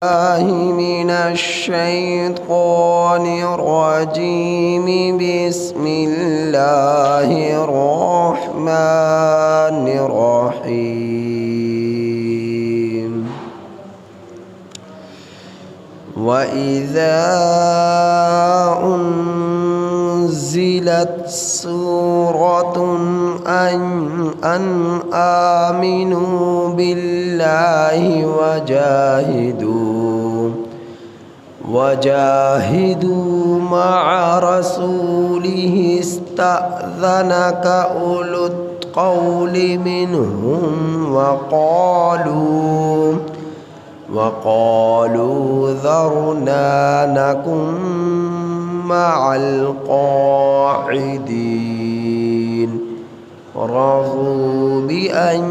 الله من الشيطان الرجيم. بسم الله الرحمن الرحيم. وإذا أنزلت سورة أن آمنوا بالله وجاهدوا مع رسوله استأذنك أولو القول منهم وقالوا ذرنا نكن مع القاعدين. رضوا بأن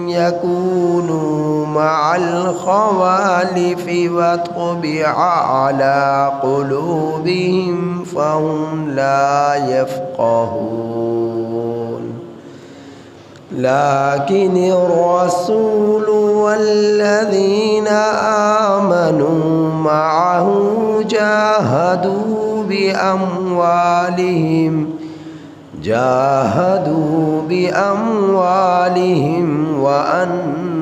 يكونوا مع الخوالف وطبع على قلوبهم فهم لا يفقهون. لكن الرسول والذين آمنوا معه جاهدوا بأموالهم وأنفسهم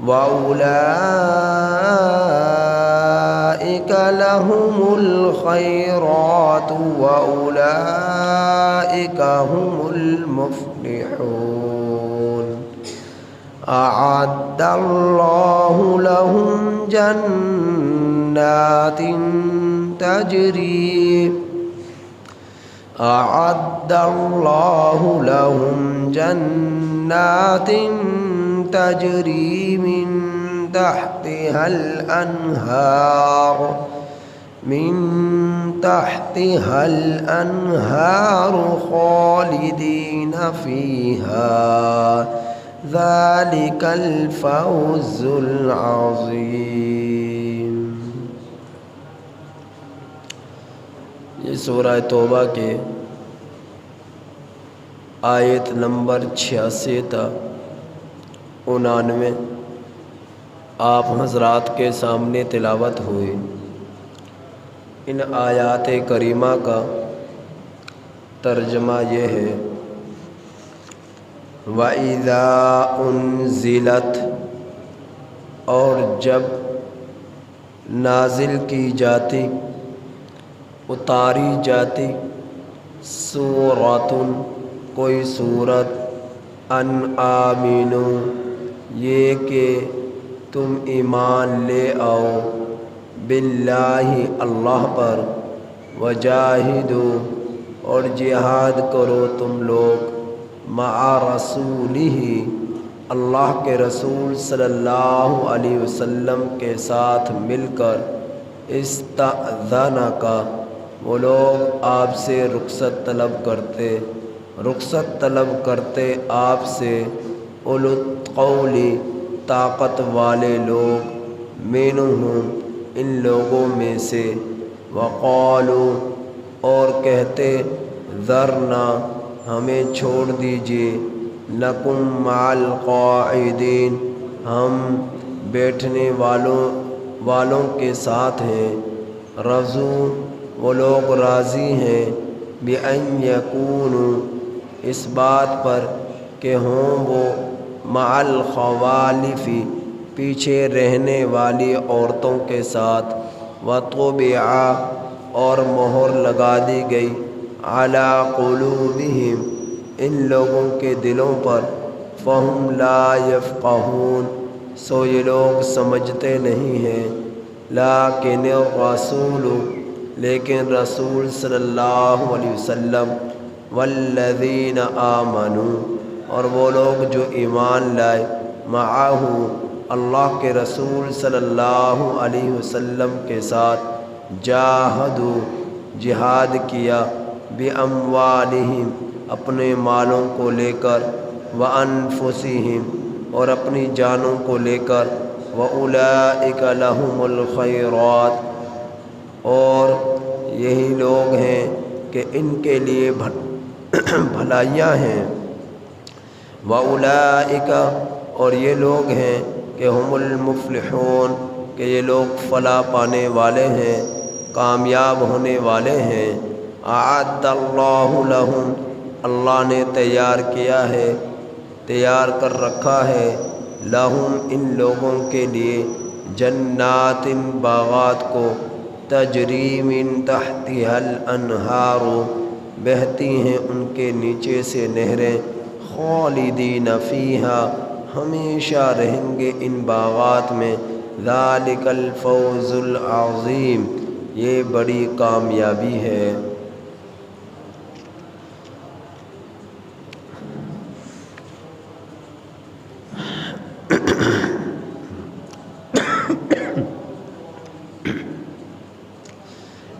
وأولئك لهم الخيرات وأولئك هم المفلحون. أعد الله لهم جنات تجري من تحتها الأنهار خالدين فيها. ذلك الفوز العظيم. یہ سورہ توبہ کے آیت نمبر 86 تا 99 آپ حضرات کے سامنے تلاوت ہوئی. ان آیات کریمہ کا ترجمہ یہ ہے: وَإِذَا أُنزِلَتْ، اور جب نازل کی جاتی، اتاری جاتی، سورۃ، کوئی سورت، ان آمنو، یہ کہ تم ایمان لے آؤ، باللہ، اللہ پر، وجاہدو، اور جہاد کرو تم لوگ، مع رسولہ، اللہ کے رسول صلی اللہ علیہ وسلم کے ساتھ مل کر، استأذنک، وہ لوگ آپ سے رخصت طلب کرتے آپ سے، اولو القول، طاقت والے لوگ، منہم، ان لوگوں میں سے، وقالوا، اور کہتے، ذرنا، ہمیں چھوڑ دیجئے، نکن مع القاعدین، ہم بیٹھنے والوں کے ساتھ ہیں. رضوا، وہ لوگ راضی ہیں، بأن یکونوا، اس بات پر کہ ہوں وہ، مع الخوالف، پیچھے رہنے والی عورتوں کے ساتھ، وطبع، اور مہر لگا دی گئی، علی قلوبہم، ان لوگوں کے دلوں پر، فہم لا یفقہون، سو یہ لوگ سمجھتے نہیں ہیں. لیکن الرسول، لیکن رسول صلی اللہ علیہ وسلم، والذین آمنوا، اور وہ لوگ جو ایمان لائے، معہ، اللہ کے رسول صلی اللہ علیہ وسلم کے ساتھ، جاہدوا، جہاد کیا، باموالہم، اپنے مالوں کو لے کر، وانفسہم، اور اپنی جانوں کو لے کر، وأولئک لہم الخیرات، اور یہی لوگ ہیں کہ ان کے لیے بھلائیاں ہیں. وَأُولَئِكَ اور یہ لوگ ہیں کہ ہم المفلحون کہ یہ لوگ فلاح پانے والے ہیں، کامیاب ہونے والے ہیں۔ اعد اللہ لہم اللہ نے تیار کیا ہے، تیار کر رکھا ہے، لہم ان لوگوں کے لیے، جنات باغات کو، تجری من تحتها الانہار بہتی ہیں ان کے نیچے سے نہریں، خالدین فیہا ہمیشہ رہیں گے ان باغات میں، ذالک الفوز العظیم یہ بڑی کامیابی ہے۔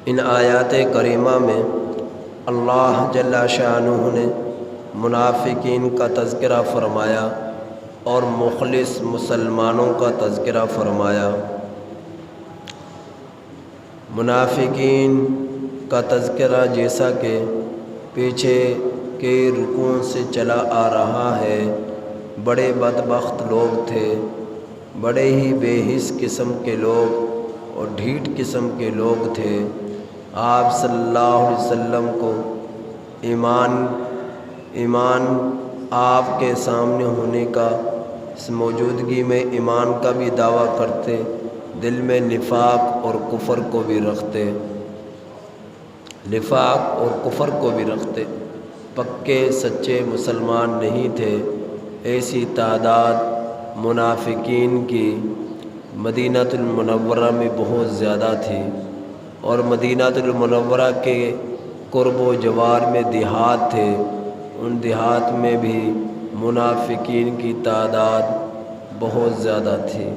ان آیات کریمہ میں اللہ جل شانہ نے منافقین کا تذکرہ فرمایا اور مخلص مسلمانوں کا تذکرہ فرمایا۔ منافقین کا تذکرہ جیسا کہ پیچھے کے رکوع سے چلا آ رہا ہے، بڑے بدبخت لوگ تھے، بڑے ہی بے حس قسم کے لوگ اور ڈھیٹ قسم کے لوگ تھے۔ آپ صلی اللہ علیہ وسلم کو ایمان آپ کے سامنے ہونے کا، اس موجودگی میں ایمان کا بھی دعویٰ کرتے، دل میں نفاق اور کفر کو بھی رکھتے، نفاق اور کفر کو بھی رکھتے، پکے سچے مسلمان نہیں تھے۔ ایسی تعداد منافقین کی مدینہ المنورہ میں بہت زیادہ تھی، اور مدینہ المنورہ کے قرب و جوار میں دیہات تھے، ان دیہات میں بھی منافقین کی تعداد بہت زیادہ تھی۔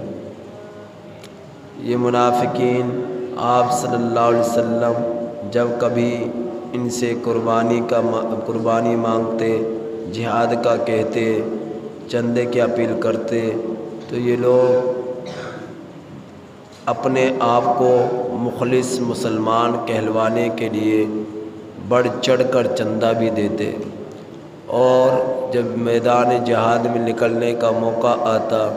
یہ منافقین آپ صلی اللہ علیہ وسلم جب کبھی ان سے قربانی مانگتے، جہاد کا کہتے، چندے کی اپیل کرتے، تو یہ لوگ اپنے آپ کو مخلص مسلمان کہلوانے کے لیے بڑھ چڑھ کر چندہ بھی دیتے، اور جب میدان جہاد میں نکلنے کا موقع آتا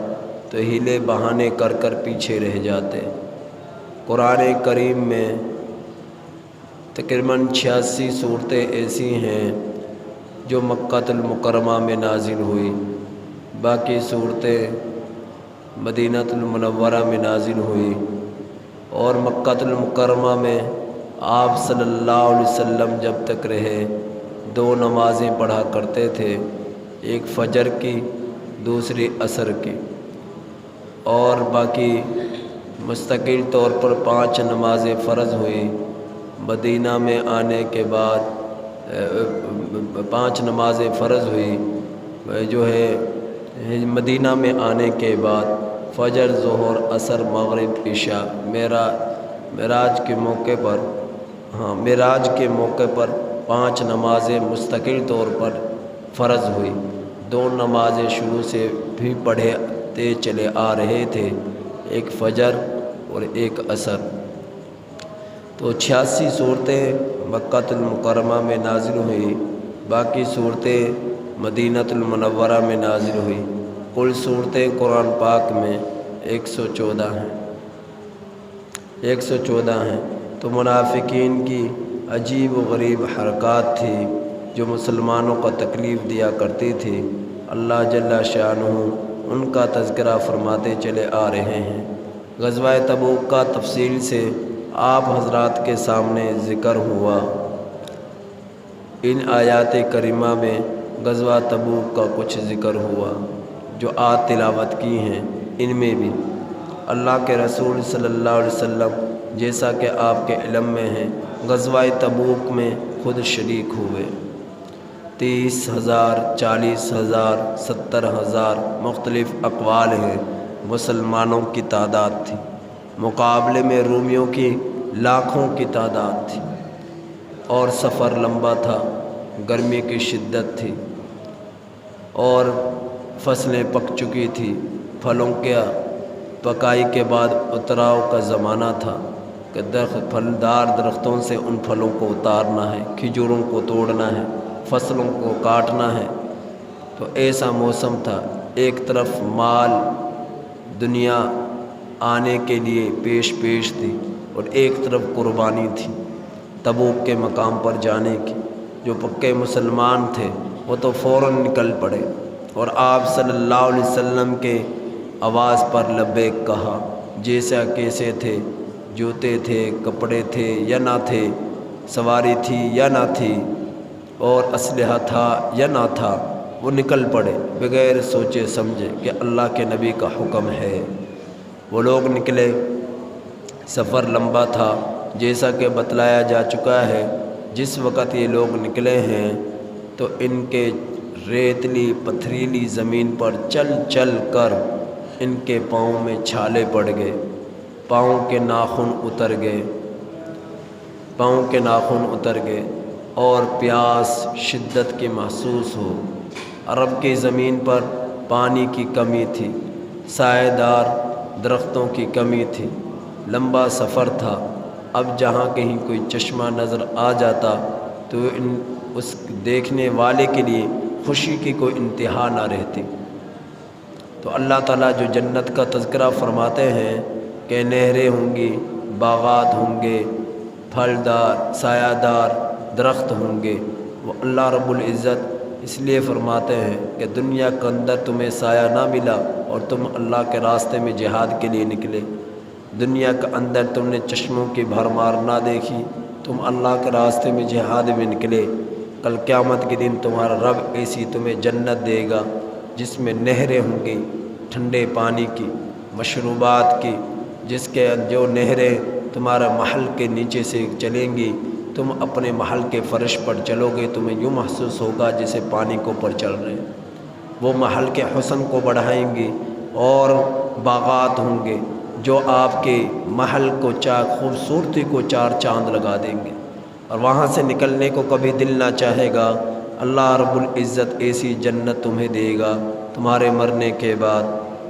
تو ہیلے بہانے کر کر پیچھے رہ جاتے۔ قرآن کریم میں تقریباً 86 صورتیں ایسی ہیں جو مکہ المکرمہ میں نازل ہوئی، باقی صورتیں مدینہ المنورہ میں نازل ہوئی، اور مکہ المکرمہ میں آپ صلی اللہ علیہ وسلم جب تک رہے 2 نمازیں پڑھا کرتے تھے، ایک فجر کی، دوسری عصر کی، اور باقی مستقل طور پر 5 نمازیں فرض ہوئی۔ مدینہ میں آنے کے بعد 5 نمازیں فرض ہوئی، جو ہے مدینہ میں آنے کے بعد فجر، ظہر، عصر، مغرب، عشاء، معراج کے موقع پر 5 نمازیں مستقل طور پر فرض ہوئی۔ 2 نمازیں شروع سے بھی پڑھتے چلے آ رہے تھے، ایک فجر اور ایک عصر۔ تو 86 صورتیں مکہ المکرمہ میں نازل ہوئی، باقی صورتیں مدینہ المنورہ میں نازل ہوئی۔ کل صورتیں قرآن پاک میں 114 ہیں، 114 ہیں۔ تو منافقین کی عجیب و غریب حرکات تھی جو مسلمانوں کو تکلیف دیا کرتی تھی۔ اللہ جل شانہ ان کا تذکرہ فرماتے چلے آ رہے ہیں۔ غزوہ تبوک کا تفصیل سے آپ حضرات کے سامنے ذکر ہوا۔ ان آیات کریمہ میں غزوہ تبوک کا کچھ ذکر ہوا جو آج تلاوت کی ہیں، ان میں بھی اللہ کے رسول صلی اللہ علیہ وسلم جیسا کہ آپ کے علم میں ہے، غزوہ تبوک میں خود شریک ہوئے۔ 30,000، 40,000، 70,000 مختلف اقوال ہیں، مسلمانوں کی تعداد تھی، مقابلے میں رومیوں کی لاکھوں کی تعداد تھی، اور سفر لمبا تھا، گرمی کی شدت تھی، اور فصلیں پک چکی تھی، پھلوں کے پکائی کے بعد اتراؤ کا زمانہ تھا کہ پھلدار درختوں سے ان پھلوں کو اتارنا ہے، کھجوروں کو توڑنا ہے، فصلوں کو کاٹنا ہے۔ تو ایسا موسم تھا، ایک طرف مال دنیا آنے کے لیے پیش تھی اور ایک طرف قربانی تھی تبوک کے مقام پر جانے کی۔ جو پکے مسلمان تھے وہ تو فوراً نکل پڑے اور آپ صلی اللہ علیہ وسلم کے آواز پر لبیک کہا، جیسا کیسے تھے، جوتے تھے، کپڑے تھے یا نہ تھے، سواری تھی یا نہ تھی، اور اسلحہ تھا یا نہ تھا، وہ نکل پڑے بغیر سوچے سمجھے کہ اللہ کے نبی کا حکم ہے۔ وہ لوگ نکلے، سفر لمبا تھا جیسا کہ بتلایا جا چکا ہے۔ جس وقت یہ لوگ نکلے ہیں تو ان کے ریتلی پتھریلی زمین پر چل چل کر ان کے پاؤں میں چھالے پڑ گئے، پاؤں کے ناخن اتر گئے اور پیاس شدت کی محسوس ہو۔ عرب کی زمین پر پانی کی کمی تھی، سائے دار درختوں کی کمی تھی، لمبا سفر تھا۔ اب جہاں کہیں کوئی چشمہ نظر آ جاتا تو اس دیکھنے والے کے لیے خوشی کی کوئی انتہا نہ رہتی۔ تو اللہ تعالیٰ جو جنت کا تذکرہ فرماتے ہیں کہ نہریں ہوں گی، باغات ہوں گے، پھلدار سایہ دار درخت ہوں گے، وہ اللہ رب العزت اس لیے فرماتے ہیں کہ دنیا کے اندر تمہیں سایہ نہ ملا اور تم اللہ کے راستے میں جہاد کے لیے نکلے، دنیا کے اندر تم نے چشموں کی بھرمار نہ دیکھی، تم اللہ کے راستے میں جہاد میں نکلے، کل قیامت کے دن تمہارا رب ایسی تمہیں جنت دے گا جس میں نہریں ہوں گی، ٹھنڈے پانی کی، مشروبات کی، جس کے جو نہریں تمہارا محل کے نیچے سے چلیں گی، تم اپنے محل کے فرش پر چلو گے، تمہیں یوں محسوس ہوگا جیسے پانی کے اوپر چل رہے ہیں۔ وہ محل کے حسن کو بڑھائیں گی اور باغات ہوں گے جو آپ کے محل کو خوبصورتی کو چار چاند لگا دیں گے، اور وہاں سے نکلنے کو کبھی دل نہ چاہے گا۔ اللہ رب العزت ایسی جنت تمہیں دے گا تمہارے مرنے کے بعد۔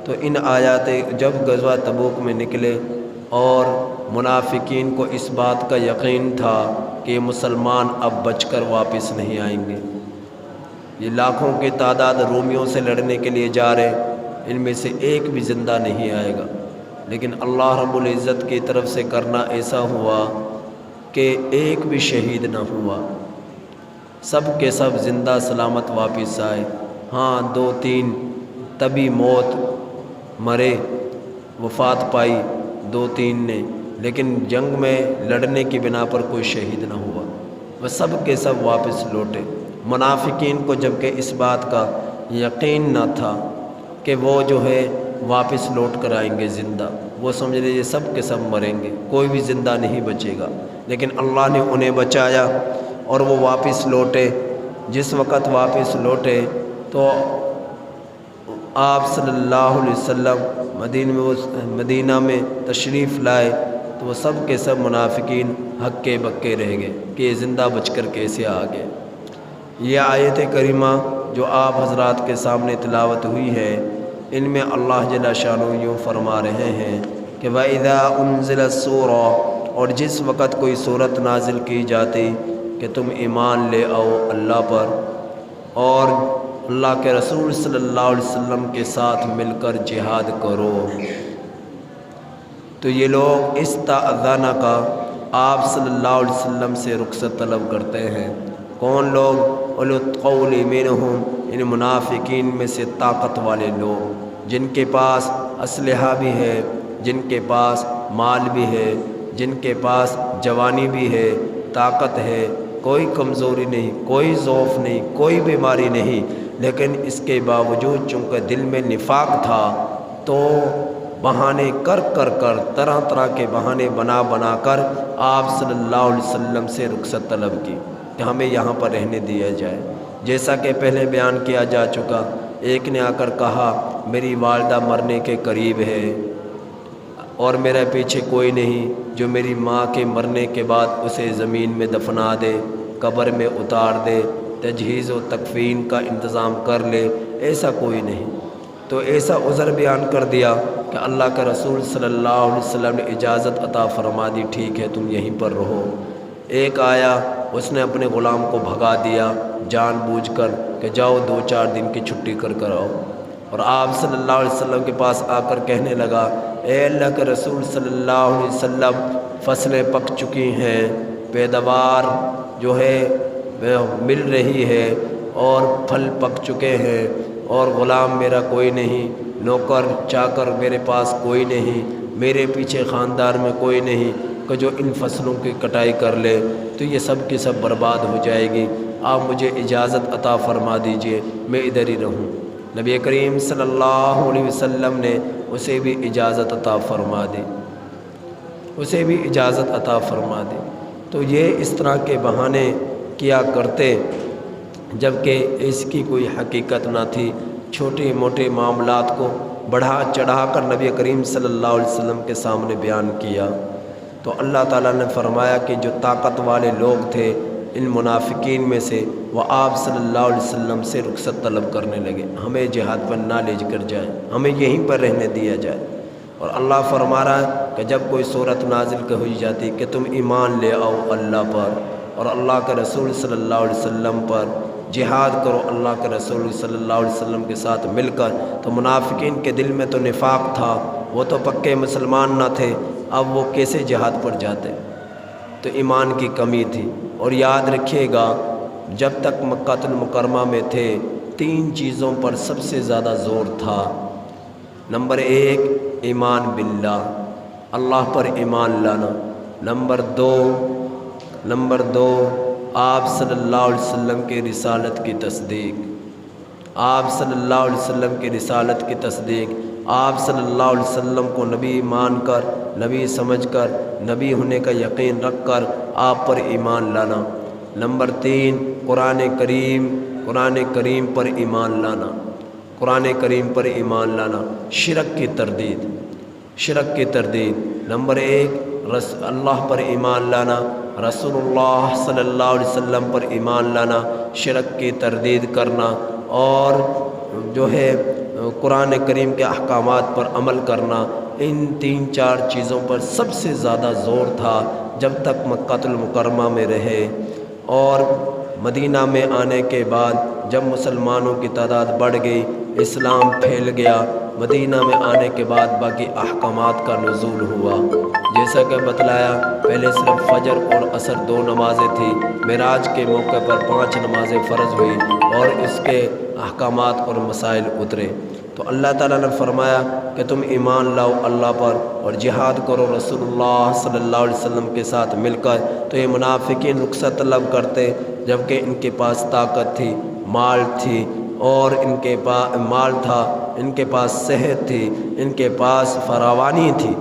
تو ان آیات جب غزوہ تبوک میں نکلے اور منافقین کو اس بات کا یقین تھا کہ مسلمان اب بچ کر واپس نہیں آئیں گے، یہ لاکھوں کی تعداد رومیوں سے لڑنے کے لیے جا رہے، ان میں سے ایک بھی زندہ نہیں آئے گا، لیکن اللہ رب العزت کی طرف سے کرنا ایسا ہوا کہ ایک بھی شہید نہ ہوا، سب کے سب زندہ سلامت واپس آئے۔ ہاں 2-3 تبھی موت مرے، وفات پائی 2-3 نے، لیکن جنگ میں لڑنے کی بنا پر کوئی شہید نہ ہوا، وہ سب کے سب واپس لوٹے۔ منافقین کو جبکہ اس بات کا یقین نہ تھا کہ وہ جو ہے واپس لوٹ کر آئیں گے زندہ، وہ سمجھ رہے یہ سب کے سب مریں گے، کوئی بھی زندہ نہیں بچے گا، لیکن اللہ نے انہیں بچایا اور وہ واپس لوٹے۔ جس وقت واپس لوٹے تو آپ صلی اللہ علیہ وسلم مدینہ میں تشریف لائے تو وہ سب کے سب منافقین ہکے بکے رہ گئے کہ یہ زندہ بچ کر کیسے آ گئے۔ یہ آیت کریمہ جو آپ حضرات کے سامنے تلاوت ہوئی ہے، ان میں اللہ جل شانہ یوں فرما رہے ہیں کہ وَإِذَا أُنزِلَتْ سُورَةٌ، اور جس وقت کوئی صورت نازل کی جاتی کہ تم ایمان لے آؤ اللہ پر اور اللہ کے رسول صلی اللہ علیہ وسلم کے ساتھ مل کر جہاد کرو، تو یہ لوگ استأذنک کا آپ صلی اللہ علیہ وسلم سے رخصت طلب کرتے ہیں۔ کون لوگ؟ اولو القول منہم، ان منافقین میں سے طاقت والے لوگ جن کے پاس اسلحہ بھی ہے، جن کے پاس مال بھی ہے، جن کے پاس جوانی بھی ہے، طاقت ہے، کوئی کمزوری نہیں، کوئی ضعف نہیں، کوئی بیماری نہیں، لیکن اس کے باوجود چونکہ دل میں نفاق تھا تو بہانے کر طرح طرح کے بہانے بنا کر آپ صلی اللہ علیہ وسلم سے رخصت طلب کی کہ ہمیں یہاں پر رہنے دیا جائے۔ جیسا کہ پہلے بیان کیا جا چکا، ایک نے آ کر کہا میری والدہ مرنے کے قریب ہے اور میرے پیچھے کوئی نہیں جو میری ماں کے مرنے کے بعد اسے زمین میں دفنا دے، قبر میں اتار دے، تجہیز و تکفین کا انتظام کر لے، ایسا کوئی نہیں۔ تو ایسا عذر بیان کر دیا کہ اللہ کے رسول صلی اللہ علیہ وسلم نے اجازت عطا فرما دی، ٹھیک ہے تم یہیں پر رہو۔ ایک آیا، اس نے اپنے غلام کو بھگا دیا جان بوجھ کر کہ جاؤ 2-4 دن کی چھٹی کر آؤ۔ اور آپ صلی اللہ علیہ وسلم کے پاس آ کر کہنے لگا، اے اللہ کے رسول صلی اللہ علیہ وسلم، فصلیں پک چکی ہیں، پیداوار جو ہے مل رہی ہے اور پھل پک چکے ہیں، اور غلام میرا کوئی نہیں، نوکر چاکر میرے پاس کوئی نہیں، میرے پیچھے خاندان میں کوئی نہیں کہ جو ان فصلوں کی کٹائی کر لے، تو یہ سب کی سب برباد ہو جائے گی، آپ مجھے اجازت عطا فرما دیجئے، میں ادھر ہی رہوں۔ نبی کریم صلی اللہ علیہ وسلم نے اسے بھی اجازت عطا فرما دی، اسے بھی اجازت عطا فرما دی۔ تو یہ اس طرح کے بہانے کیا کرتے جبکہ اس کی کوئی حقیقت نہ تھی، چھوٹے موٹے معاملات کو بڑھا چڑھا کر نبی کریم صلی اللہ علیہ وسلم کے سامنے بیان کیا۔ تو اللہ تعالیٰ نے فرمایا کہ جو طاقت والے لوگ تھے ان منافقین میں سے، وہ آپ صلی اللہ علیہ وسلم سے رخصت طلب کرنے لگے، ہمیں جہاد پر نہ لے کر جائیں، ہمیں یہیں پر رہنے دیا جائے۔ اور اللہ فرما رہا ہے کہ جب کوئی صورت نازل ہوئی جاتی کہ تم ایمان لے آؤ اللہ پر اور اللہ کے رسول صلی اللہ علیہ وسلم پر، جہاد کرو اللہ کے رسول صلی اللہ علیہ وسلم کے ساتھ مل کر، تو منافقین کے دل میں تو نفاق تھا، وہ تو پکے مسلمان نہ تھے، اب وہ کیسے جہاد پر جاتے؟ تو ایمان کی کمی تھی۔ اور یاد رکھیے گا، جب تک مکہ المکرمہ میں تھے 3 چیزوں پر سب سے زیادہ زور تھا۔ نمبر 1 ایمان باللہ، اللہ پر ایمان لانا۔ نمبر 2 آپ صلی اللہ علیہ وسلم کے رسالت کی تصدیق، آپ صلی اللہ علیہ وسلم کی رسالت کی تصدیق، آپ صلی اللہ علیہ وسلم کو نبی مان کر، نبی سمجھ کر، نبی ہونے کا یقین رکھ کر آپ پر ایمان لانا۔ نمبر 3 قرآن کریم پر ایمان لانا، قرآن کریم پر ایمان لانا، شرک کی تردید۔ نمبر 1 اللہ پر ایمان لانا، رسول اللہ صلی اللہ علیہ وسلم پر ایمان لانا، شرک کی تردید کرنا، اور جو ہے قرآن کریم کے احکامات پر عمل کرنا۔ ان 3-4 چیزوں پر سب سے زیادہ زور تھا جب تک مکہ المکرمہ میں رہے۔ اور مدینہ میں آنے کے بعد جب مسلمانوں کی تعداد بڑھ گئی، اسلام پھیل گیا، مدینہ میں آنے کے بعد باقی احکامات کا نزول ہوا۔ جیسا کہ بتلایا، پہلے صرف فجر اور عصر 2 نمازیں تھیں، معراج کے موقع پر 5 نمازیں فرض ہوئی اور اس کے احکامات اور مسائل اترے۔ تو اللہ تعالیٰ نے فرمایا کہ تم ایمان لاؤ اللہ پر اور جہاد کرو رسول اللہ صلی اللہ علیہ وسلم کے ساتھ مل کر۔ تو یہ منافقین رخصت طلب کرتے جبکہ ان کے پاس طاقت تھی، مال تھی، اور ان کے پاس مال تھا، ان کے پاس صحت تھی، ان کے پاس فراوانی تھی،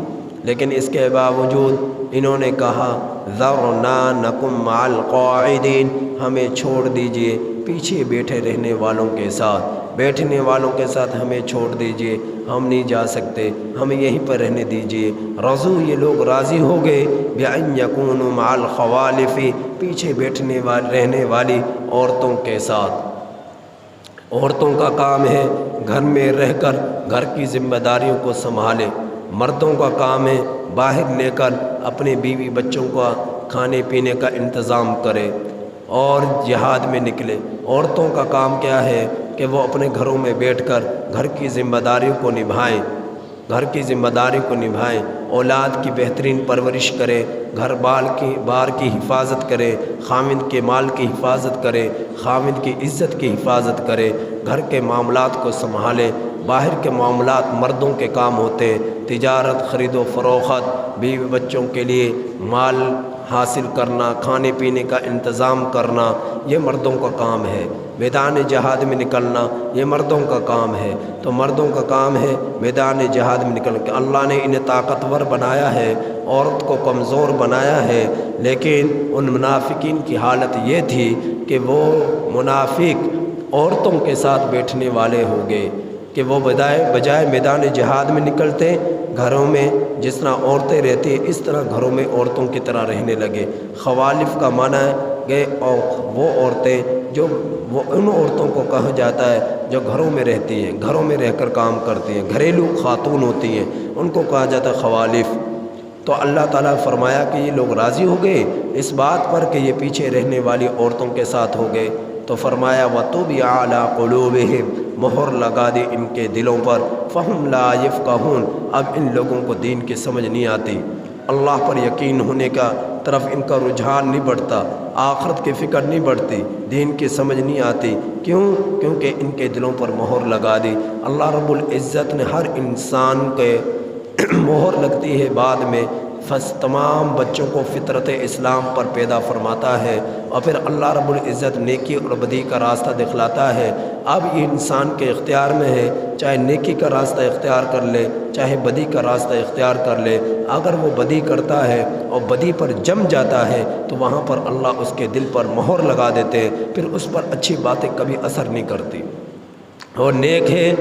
لیکن اس کے باوجود انہوں نے کہا ذرنا نکم مع القاعدین، ہمیں چھوڑ دیجئے پیچھے بیٹھے رہنے والوں کے ساتھ، بیٹھنے والوں کے ساتھ ہمیں چھوڑ دیجئے، ہم نہیں جا سکتے، ہمیں یہیں پر رہنے دیجئے۔ رضو، یہ لوگ راضی ہو گئے، بأن یکونوا مع الخوالف، پیچھے بیٹھنے رہنے والی عورتوں کے ساتھ۔ عورتوں کا کام ہے گھر میں رہ کر گھر کی ذمہ داریوں کو سنبھالے، مردوں کا کام ہے باہر لے کر اپنے بیوی بچوں کا کھانے پینے کا انتظام کرے اور جہاد میں نکلے۔ عورتوں کا کام کیا ہے کہ وہ اپنے گھروں میں بیٹھ کر گھر کی ذمہ داریوں کو نبھائیں، اولاد کی بہترین پرورش کرے، گھر بار کی حفاظت کرے، خاوند کے مال کی حفاظت کرے، خاوند کی عزت کی حفاظت کرے، گھر کے معاملات کو سنبھالے۔ باہر کے معاملات مردوں کے کام ہوتے، تجارت، خرید و فروخت، بیوی بچوں کے لیے مال حاصل کرنا، کھانے پینے کا انتظام کرنا، یہ مردوں کا کام ہے۔ میدان جہاد میں نکلنا یہ مردوں کا کام ہے۔ تو مردوں کا کام ہے میدان جہاد میں نکل کے، اللہ نے انہیں طاقتور بنایا ہے، عورت کو کمزور بنایا ہے، لیکن ان منافقین کی حالت یہ تھی کہ وہ منافق عورتوں کے ساتھ بیٹھنے والے ہو گئے کہ وہ بجائے میدان جہاد میں نکلتے، گھروں میں جس طرح عورتیں رہتی اس طرح گھروں میں عورتوں کی طرح رہنے لگے۔ خوالف کا معنی ہے کہ وہ عورتیں جو وہ ان عورتوں کو کہا جاتا ہے جو گھروں میں رہتی ہیں، گھروں میں رہ کر کام کرتی ہیں، گھریلو خاتون ہوتی ہیں، ان کو کہا جاتا ہے خوالف۔ تو اللہ تعالیٰ فرمایا کہ یہ لوگ راضی ہو گئے اس بات پر کہ یہ پیچھے رہنے والی عورتوں کے ساتھ ہو گئے، تو فرمایا وَطُبِعَ عَلَىٰ قُلُوبِهِمْ، مہر لگا دی ان کے دلوں پر، فَهُمْ لَا يَفْقَهُونَ، اب ان لوگوں کو دین کی سمجھ نہیں آتی، اللہ پر یقین ہونے کا طرف ان کا رجحان نہیں بڑھتا، آخرت کی فکر نہیں بڑھتی، دین کی سمجھ نہیں آتی۔ کیوں؟ کیونکہ ان کے دلوں پر مہر لگا دی۔ اللہ رب العزت نے ہر انسان کے مہر لگتی ہے بعد میں، تمام بچوں کو فطرت اسلام پر پیدا فرماتا ہے، اور پھر اللہ رب العزت نیکی اور بدی کا راستہ دکھلاتا ہے۔ اب یہ انسان کے اختیار میں ہے، چاہے نیکی کا راستہ اختیار کر لے، چاہے بدی کا راستہ اختیار کر لے۔ اگر وہ بدی کرتا ہے اور بدی پر جم جاتا ہے تو وہاں پر اللہ اس کے دل پر مہر لگا دیتے ہیں، پھر اس پر اچھی باتیں کبھی اثر نہیں کرتی۔ اور نیک ہے،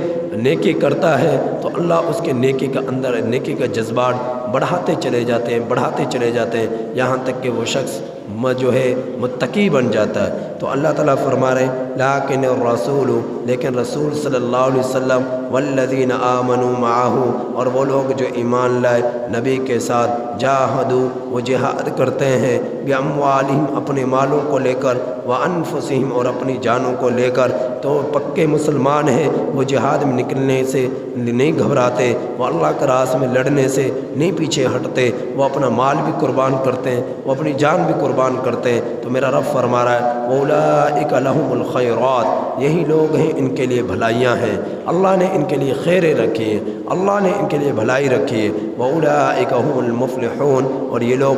نیکی کرتا ہے تو اللہ اس کے نیکی کا اندر نیکی کا جذبات بڑھاتے چلے جاتے ہیں، بڑھاتے چلے جاتے ہیں، یہاں تک کہ وہ شخص جو ہے متقی بن جاتا ہے۔ تو اللہ تعالیٰ فرما رہے ہیں لیکن الرسول، لیکن رسول صلی اللہ علیہ وسلم والذین آمنوا معہ، اور وہ لوگ جو ایمان لائے نبی کے ساتھ، جاہدوا، وہ جہاد کرتے ہیں، باموالہم، اپنے مالوں کو لے کر، وانفسہم، اور اپنی جانوں کو لے کر، تو پکے مسلمان ہیں، وہ جہاد میں نکلنے سے نہیں گھبراتے، وہ اللہ کے راستے میں لڑنے سے نہیں پیچھے ہٹتے، وہ اپنا مال بھی قربان کرتے ہیں، وہ اپنی جان بھی قربان کرتے ہیں۔ تو میرا رب فرما رہا ہے اولئک لہم الخیرات، یہی لوگ ہیں، ان کے لیے بھلائیاں ہیں، اللہ نے ان کے لیے خیریں رکھی ہیں، اللہ نے ان کے لیے بھلائی رکھی ہے۔ واولئک هم المفلحون، اور یہ لوگ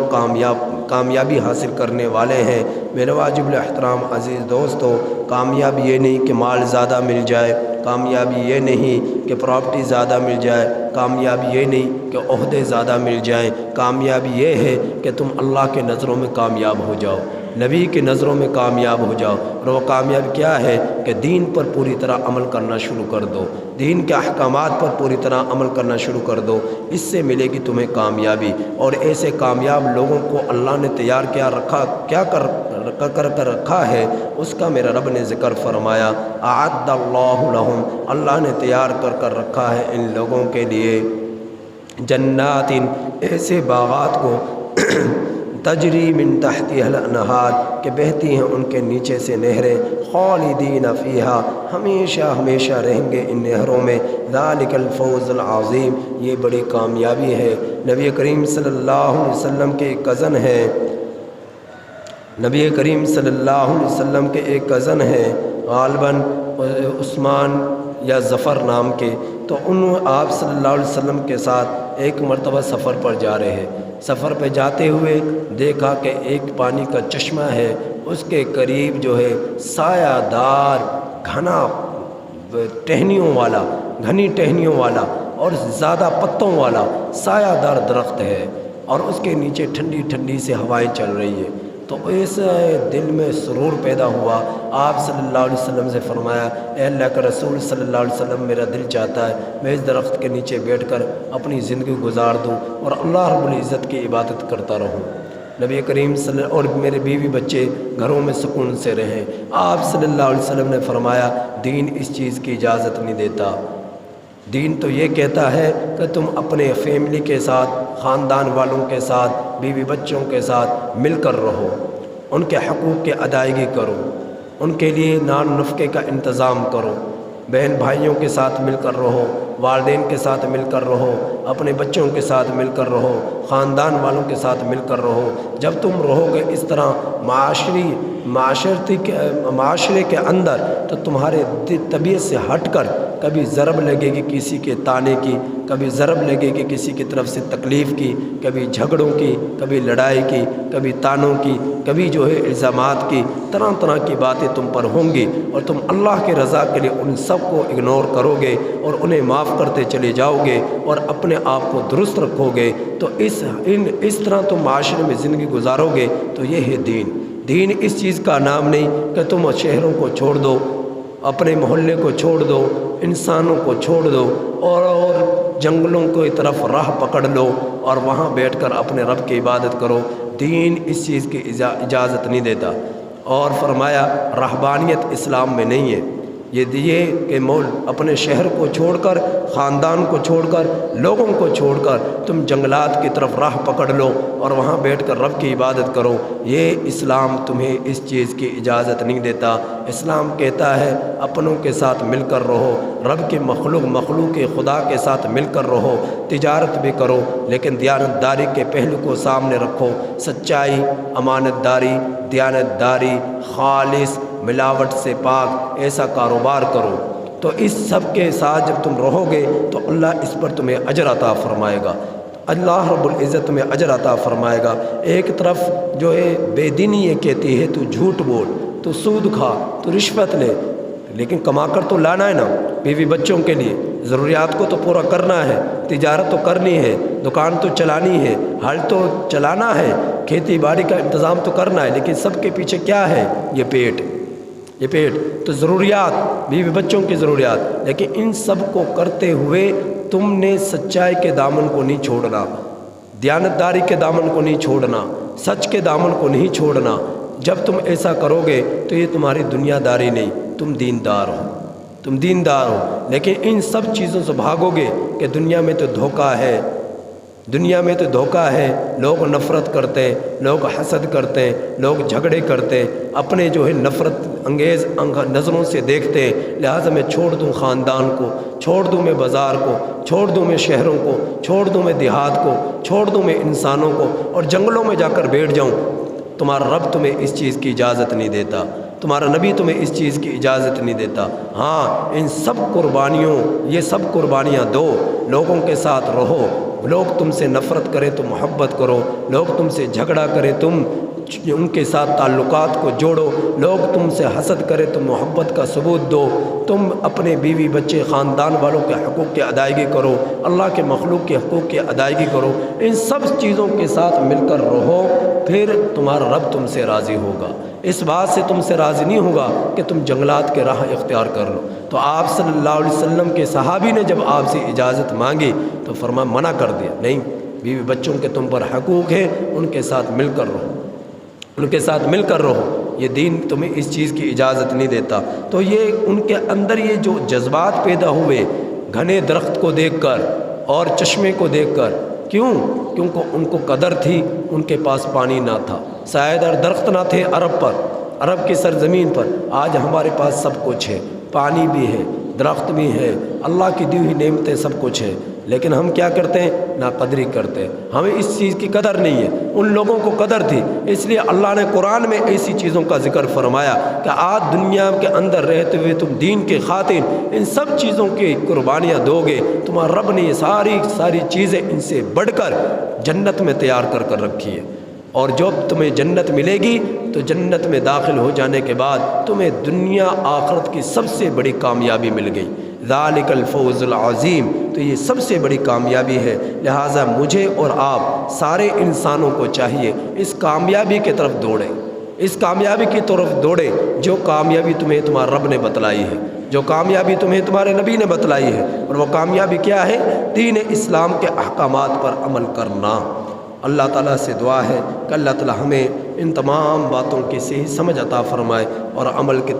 کامیابی حاصل کرنے والے ہیں۔ میرے واجب الاحترام عزیز دوستو، کامیابی یہ نہیں کہ مال زیادہ مل جائے، کامیابی یہ نہیں کہ پراپرٹی زیادہ مل جائے، کامیابی یہ نہیں کہ عہدے زیادہ مل جائیں، کامیابی یہ ہے کہ تم اللہ کے نظروں میں کامیاب ہو جاؤ، نبی کی نظروں میں کامیاب ہو جاؤ۔ اور وہ کامیابی کیا ہے کہ دین پر پوری طرح عمل کرنا شروع کر دو، دین کے احکامات پر پوری طرح عمل کرنا شروع کر دو، اس سے ملے گی تمہیں کامیابی۔ اور ایسے کامیاب لوگوں کو اللہ نے تیار کیا رکھا، کیا کر رکھا ہے، اس کا میرا رب نے ذکر فرمایا، اعد اللہ لہم، اللہ نے تیار کر رکھا ہے ان لوگوں کے لیے، جنات، ایسے باغات کو، تجری من تحتها الانہار، کہ بہتی ہیں ان کے نیچے سے نہریں، خالدین فیہا، ہمیشہ ہمیشہ رہیں گے ان نہروں میں، ذالک الفوز العظیم، یہ بڑی کامیابی ہے۔ نبی کریم صلی اللہ علیہ وسلم کے ایک کزن ہیں، نبی کریم صلی اللہ علیہ وسلم کے ایک کزن ہیں، غالباً عثمان یا ظفر نام کے، تو آپ صلی اللہ علیہ وسلم کے ساتھ ایک مرتبہ سفر پر جا رہے ہیں۔ سفر پہ جاتے ہوئے دیکھا کہ ایک پانی کا چشمہ ہے، اس کے قریب جو ہے سایہ دار گھنا گھنی ٹہنیوں والا اور زیادہ پتوں والا سایہ دار درخت ہے، اور اس کے نیچے ٹھنڈی ٹھنڈی سے ہوائیں چل رہی ہے۔ تو اس دل میں سرور پیدا ہوا، آپ صلی اللہ علیہ وسلم سے فرمایا، اے اللہ کا رسول صلی اللہ علیہ وسلم، میرا دل چاہتا ہے میں اس درخت کے نیچے بیٹھ کر اپنی زندگی گزار دوں اور اللہ رب العزت کی عبادت کرتا رہوں، نبی کریم اور میرے بیوی بچے گھروں میں سکون سے رہیں۔ آپ صلی اللہ علیہ وسلم نے فرمایا، دین اس چیز کی اجازت نہیں دیتا، دین تو یہ کہتا ہے کہ تم اپنے فیملی کے ساتھ، خاندان والوں کے ساتھ، بیوی بچوں کے ساتھ مل کر رہو، ان کے حقوق کی ادائیگی کرو، ان کے لیے نان نفقے کا انتظام کرو، بہن بھائیوں کے ساتھ مل کر رہو، والدین کے ساتھ مل کر رہو، اپنے بچوں کے ساتھ مل کر رہو، خاندان والوں کے ساتھ مل کر رہو۔ جب تم رہو گے اس طرح معاشرے کے اندر، تو تمہارے طبیعت سے ہٹ کر کبھی ضرب لگے گی کسی کے تانے کی، کبھی ضرب لگے گی کسی کی طرف سے تکلیف کی، کبھی جھگڑوں کی، کبھی لڑائی کی، کبھی تانوں کی، کبھی جو ہے الزامات کی، طرح طرح کی باتیں تم پر ہوں گی، اور تم اللہ کی رضا کے لیے ان سب کو اگنور کرو گے اور انہیں معاف کرتے چلے جاؤ گے اور اپنے آپ کو درست رکھو گے۔ تو اس طرح تم معاشرے میں زندگی گزارو گے، تو یہ ہے دین۔ دین اس چیز کا نام نہیں کہ تم شہروں کو چھوڑ دو، اپنے محلے کو چھوڑ دو، انسانوں کو چھوڑ دو اور جنگلوں کی طرف راہ پکڑ لو اور وہاں بیٹھ کر اپنے رب کی عبادت کرو۔ دین اس چیز کی اجازت نہیں دیتا، اور فرمایا رہبانیت اسلام میں نہیں ہے۔ یہ دیے کہ مول اپنے شہر کو چھوڑ کر، خاندان کو چھوڑ کر، لوگوں کو چھوڑ کر تم جنگلات کی طرف راہ پکڑ لو اور وہاں بیٹھ کر رب کی عبادت کرو، یہ اسلام تمہیں اس چیز کی اجازت نہیں دیتا۔ اسلام کہتا ہے اپنوں کے ساتھ مل کر رہو، رب کے مخلوق خدا کے ساتھ مل کر رہو، تجارت بھی کرو لیکن دیانت داری کے پہلو کو سامنے رکھو، سچائی، امانت داری، دیانت داری، خالص ملاوٹ سے پاک ایسا کاروبار کرو۔ تو اس سب کے ساتھ جب تم رہو گے تو اللہ اس پر تمہیں اجر عطا فرمائے گا، اللہ رب العزت تمہیں اجر عطا فرمائے گا۔ ایک طرف جو ہے بے دینی یہ کہتی ہے تو جھوٹ بول، تو سود کھا، تو رشوت لے، لیکن کما کر تو لانا ہے نا، بیوی بچوں کے لیے ضروریات کو تو پورا کرنا ہے، تجارت تو کرنی ہے، دکان تو چلانی ہے، ہل تو چلانا ہے، کھیتی باڑی کا انتظام تو کرنا ہے، لیکن سب کے پیچھے کیا ہے؟ یہ پیٹ تو ضروریات، بیوی بچوں کی ضروریات، لیکن ان سب کو کرتے ہوئے تم نے سچائی کے دامن کو نہیں چھوڑنا، دیانتداری کے دامن کو نہیں چھوڑنا، سچ کے دامن کو نہیں چھوڑنا۔ جب تم ایسا کرو گے تو یہ تمہاری دنیا داری نہیں، تم دیندار ہو، لیکن ان سب چیزوں سے بھاگو گے کہ دنیا میں تو دھوکہ ہے، لوگ نفرت کرتے ہیں، لوگ حسد کرتے ہیں، لوگ جھگڑے کرتے ہیں، اپنے جو ہے نفرت انگیز نظروں سے دیکھتے ہیں، لہٰذا میں چھوڑ دوں خاندان کو، چھوڑ دوں میں بازار کو، چھوڑ دوں میں شہروں کو، چھوڑ دوں میں دیہات کو، چھوڑ دوں میں انسانوں کو اور جنگلوں میں جا کر بیٹھ جاؤں۔ تمہارا رب تمہیں اس چیز کی اجازت نہیں دیتا، تمہارا نبی تمہیں اس چیز کی اجازت نہیں دیتا۔ ہاں، ان سب یہ سب قربانیاں دو، لوگوں کے ساتھ رہو، لوگ تم سے نفرت کریں تو محبت کرو، لوگ تم سے جھگڑا کریں تم ان کے ساتھ تعلقات کو جوڑو، لوگ تم سے حسد کریں تو محبت کا ثبوت دو، تم اپنے بیوی بچے خاندان والوں کے حقوق کی ادائیگی کرو، اللہ کے مخلوق کے حقوق کی ادائیگی کرو، ان سب چیزوں کے ساتھ مل کر رہو، پھر تمہارا رب تم سے راضی ہوگا۔ اس بات سے تم سے راضی نہیں ہوگا کہ تم جنگلات کے راہ اختیار کر لو۔ تو آپ صلی اللہ علیہ وسلم کے صحابی نے جب آپ سے اجازت مانگی تو فرمایا، منع کر دیا، نہیں، بیوی بچوں کے تم پر حقوق ہیں، ان کے ساتھ مل کر رہو، یہ دین تمہیں اس چیز کی اجازت نہیں دیتا۔ تو یہ ان کے اندر یہ جو جذبات پیدا ہوئے گھنے درخت کو دیکھ کر اور چشمے کو دیکھ کر، کیونکہ ان کو قدر تھی، ان کے پاس پانی نہ تھا، سایہ دار درخت نہ تھے عرب کی سرزمین پر۔ آج ہمارے پاس سب کچھ ہے، پانی بھی ہے، درخت بھی ہے، اللہ کی دی ہوئی نعمتیں سب کچھ ہے، لیکن ہم کیا کرتے ہیں؟ ناقدری کرتے ہیں، ہمیں اس چیز کی قدر نہیں ہے، ان لوگوں کو قدر تھی۔ اس لیے اللہ نے قرآن میں ایسی چیزوں کا ذکر فرمایا کہ آج دنیا کے اندر رہتے ہوئے تم دین کے خاطر ان سب چیزوں کی قربانیاں دو گے، تمہارا رب نے یہ ساری چیزیں ان سے بڑھ کر جنت میں تیار کر رکھی ہے، اور جب تمہیں جنت ملے گی تو جنت میں داخل ہو جانے کے بعد تمہیں دنیا آخرت کی سب سے بڑی کامیابی مل گئی، ذالک الفوز العظیم۔ تو یہ سب سے بڑی کامیابی ہے، لہٰذا مجھے اور آپ سارے انسانوں کو چاہیے اس کامیابی کی طرف دوڑے، جو کامیابی تمہیں تمہارے رب نے بتلائی ہے، جو کامیابی تمہیں تمہارے نبی نے بتلائی ہے، اور وہ کامیابی کیا ہے؟ دین اسلام کے احکامات پر عمل کرنا۔ اللہ تعالیٰ سے دعا ہے کہ اللہ تعالیٰ ہمیں ان تمام باتوں کی صحیح سمجھ عطا فرمائے اور عمل کے